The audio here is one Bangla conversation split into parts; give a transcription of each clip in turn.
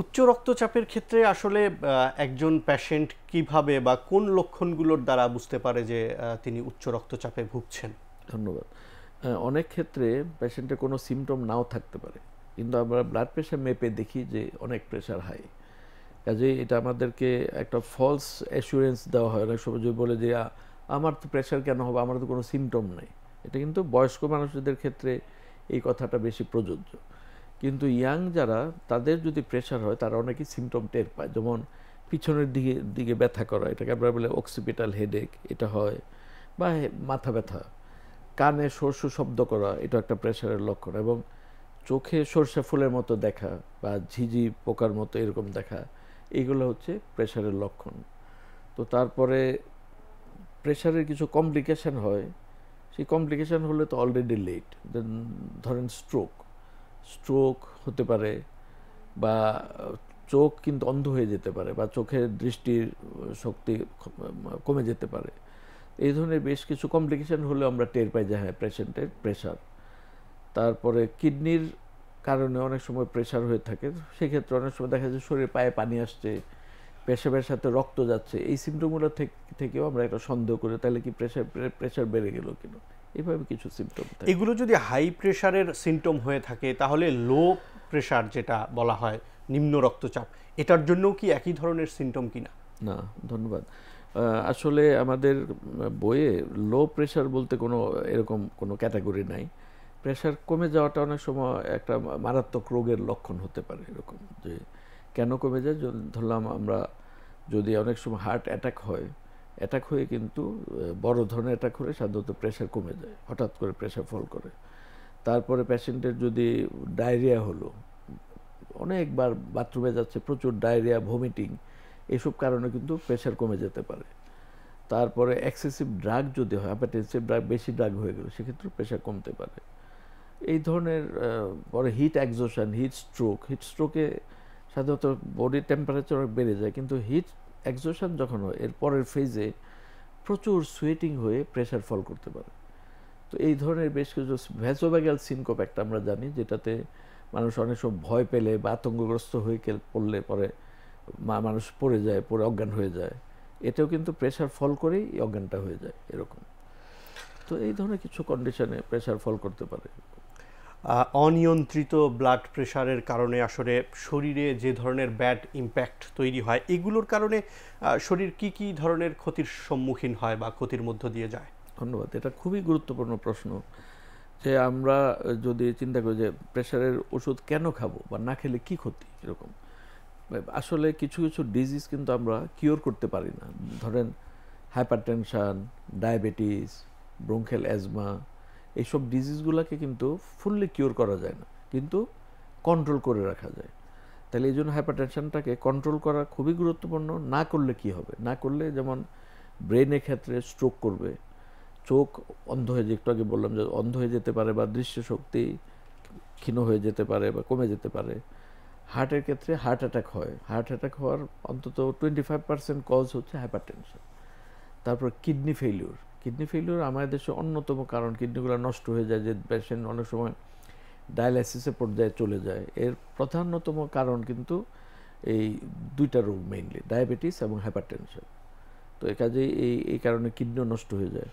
উচ্চ রক্তচাপের ক্ষেত্রে আসলে একজন পেশেন্ট কিভাবে বা কোন লক্ষণগুলোর দ্বারা বুঝতে পারে যে তিনি উচ্চ রক্তচাপে ভুগছেন? ধন্যবাদ। অনেক ক্ষেত্রে পেশেন্টের কোনো সিমটম নাও থাকতে পারে, কিন্তু আমরা ব্লাড প্রেশার মেপে দেখি যে অনেক প্রেশার হাই। কাজেই এটা আমাদেরকে একটা ফলস অ্যাসুরেন্স দেওয়া হয়। অনেক সময় যদি বলে যে আমার তো প্রেশার কেন হবে, আমার তো কোনো সিমটম নেই। এটা কিন্তু বয়স্ক মানুষদের ক্ষেত্রে এই কথাটা বেশি প্রযোজ্য। কিন্তু ইয়াং যারা, তাদের যদি প্রেশার হয় তারা অনেকেই সিমটম টের পায়। যেমন পিছনের দিকে দিকে ব্যথা করা, এটাকে আমরা বলে অক্সিপিটাল হেডেক, এটা হয়। বা মাথা ব্যথা, কানে শস্য শব্দ করা, এটা একটা প্রেশারের লক্ষণ। এবং চোখে সর্ষে ফুলের মতো দেখা বা ঝিঝি পোকার মতো এরকম দেখা, এইগুলো হচ্ছে প্রেশারের লক্ষণ। তো তারপরে প্রেশারের কিছু কমপ্লিকেশন হয়। সেই কমপ্লিকেশন হলে তো অলরেডি লেট। ধরেন স্ট্রোক, স্ট্রোক হতে পারে, বা চোখ কিন্তু অন্ধ হয়ে যেতে পারে, বা চোখের দৃষ্টির শক্তি কমে যেতে পারে। এই ধরনের বেশ কিছু কমপ্লিকেশন হলে আমরা টের পাই যে হ্যাঁ, পেশেন্টের প্রেশার। তারপরে কিডনির কারণে অনেক সময় প্রেশার হয়ে থাকে। সেক্ষেত্রে অনেক সময় দেখা যায় শরীরে পায়ে পানি আসছে, পেশাবের সাথে রক্ত যাচ্ছে। এই সিমটমগুলো থেকেও আমরা একটা সন্দেহ করি তাহলে কি প্রেশার বেড়ে গেল কিনা, এইভাবে কিছু সিমটম থাকে। এগুলো যদি হাই প্রেশারের সিমটম হয়ে থাকে তাহলে লো প্রেশার যেটা বলা হয়, নিম্ন রক্তচাপ, এটার জন্যও কি একই ধরনের সিমটম কিনা? না, ধন্যবাদ। আসলে আমাদের বইয়ে লো প্রেশার বলতে কোনো এরকম কোনো ক্যাটাগরি নাই। প্রেশার কমে যাওয়াটা অনেক সময় একটা মারাত্মক রোগের লক্ষণ হতে পারে। এরকম যে কেন কমে যায়, ধরলাম আমরা যদি অনেক সময় হার্ট অ্যাটাক হয়, অ্যাটাক হয়ে কিন্তু বড় ধরনের অ্যাটাক হলে সাধারণত প্রেশার কমে যায়, হঠাৎ করে প্রেশার ফল করে। তারপরে পেশেন্টের যদি ডায়রিয়া হলো, অনেকবার বাথরুমে যাচ্ছে, প্রচুর ডায়রিয়া, ভমিটিং, এইসব কারণে কিন্তু প্রেশার কমে যেতে পারে। তারপরে এক্সেসিভ ড্রাগ যদি হয়, হাইপারটেনসিভ ড্রাগ, বেশি ড্রাগ হয়ে গেল, সেক্ষেত্রে প্রেশার কমতে পারে। এই ধরনের পরে heat exhaustion, heat stroke, heat স্ট্রোকে সাধারণত বডি টেম্পারেচার বেড়ে যায়, কিন্তু হিট এক্সোশন যখন হয় এর পরের ফেজে প্রচুর সুয়েটিং হয়ে প্রেশার ফল করতে পারে। তো এই ধরনের বেশ কিছু ভ্যাসোভ্যাগাল সিনকোপ একটা আমরা জানি, যেটাতে মানুষ অনেক সময় ভয় পেলে বা আতঙ্কগ্রস্ত হয়ে পড়লে পরে মানুষ পড়ে যায়, পড়ে অজ্ঞান হয়ে যায়। এটাও কিন্তু প্রেশার ফল করেই অজ্ঞানটা হয়ে যায় এরকম। তো এই ধরনের কিছু কন্ডিশনে প্রেশার ফল করতে পারে। অনিয়ন্ত্রিত ব্লাড প্রেশারের কারণে আসলে শরীরে যে ধরনের ব্যাড ইম্প্যাক্ট তৈরি হয়, এগুলোর কারণে শরীর কি কি ধরনের ক্ষতির সম্মুখীন হয় বা ক্ষতির মধ্য দিয়ে যায়? ধন্যবাদ। এটা খুবই গুরুত্বপূর্ণ প্রশ্ন। যে আমরা যদি চিন্তা করি যে প্রেশারের ওষুধ কেন খাবো বা না খেলে কি ক্ষতি, এরকম আসলে কিছু কিছু ডিজিজ কিন্তু আমরা কিওর করতে পারি না। ধরেন হাইপারটেনশন, ডায়াবেটিস, ব্রঙ্কেল অ্যাজমা, এইসব ডিজিজগুলোকে কিন্তু ফুললি কিওর করা যায় না, কিন্তু কন্ট্রোল করে রাখা যায়। তাহলে এই জন্য হাইপারটেনশনটাকে কন্ট্রোল করা খুবই গুরুত্বপূর্ণ। না করলে কি হবে, না করলে যেমন ব্রেনের ক্ষেত্রে স্ট্রোক করবে, চোখ অন্ধ হয়ে, যে একটু আগে বললাম যে অন্ধ হয়ে যেতে পারে, বা দৃষ্টিশক্তি ক্ষীণ হয়ে যেতে পারে বা কমে যেতে পারে। হার্টের ক্ষেত্রে হার্ট অ্যাটাক হয়, হার্ট অ্যাটাক হওয়ার অন্তত 25% কজ হচ্ছে হাইপারটেনশন। তারপর কিডনি ফেলিওর, কিডনি ফেলিওর আমাদের দেশে অন্যতম কারণ। কিডনিগুলো নষ্ট হয়ে যায়, যে পেশেন্ট অনেক সময় ডায়ালাইসিসের পর্যায়ে চলে যায়। এর প্রধানতম কারণ কিন্তু এই দুইটা রোগ, মেইনলি ডায়াবেটিস এবং হাইপারটেনশন। তো কাজেই এই কারণে কিডনিও নষ্ট হয়ে যায়।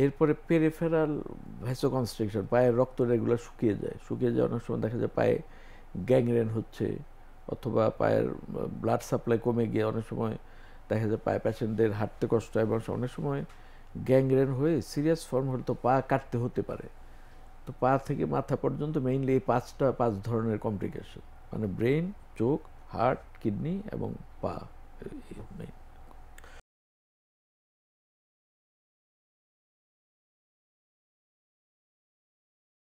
এরপরে পেরিফেরাল ভ্যাসোকনস্ট্রিকশন, পায়ের রক্ত রেগুলার শুকিয়ে যায়, অনেক সময় দেখা যায় পায়ে গ্যাংরেন হচ্ছে, অথবা পায়ের ব্লাড সাপ্লাই কমে গিয়ে অনেক সময় দেখা যায় পায়ে পেশেন্টদের হাঁটতে কষ্ট হয়, এবং অনেক সময় গ্যাংরেন হয়ে সিরিয়াস ফর্ম হলে তো পা কাটতে হতে পারে। তো পা থেকে মাথা পর্যন্ত মেইনলি এই পাঁচ ধরনের কমপ্লিকেশন, মানে ব্রেন, চোখ, হার্ট, কিডনি এবং পা মেইন।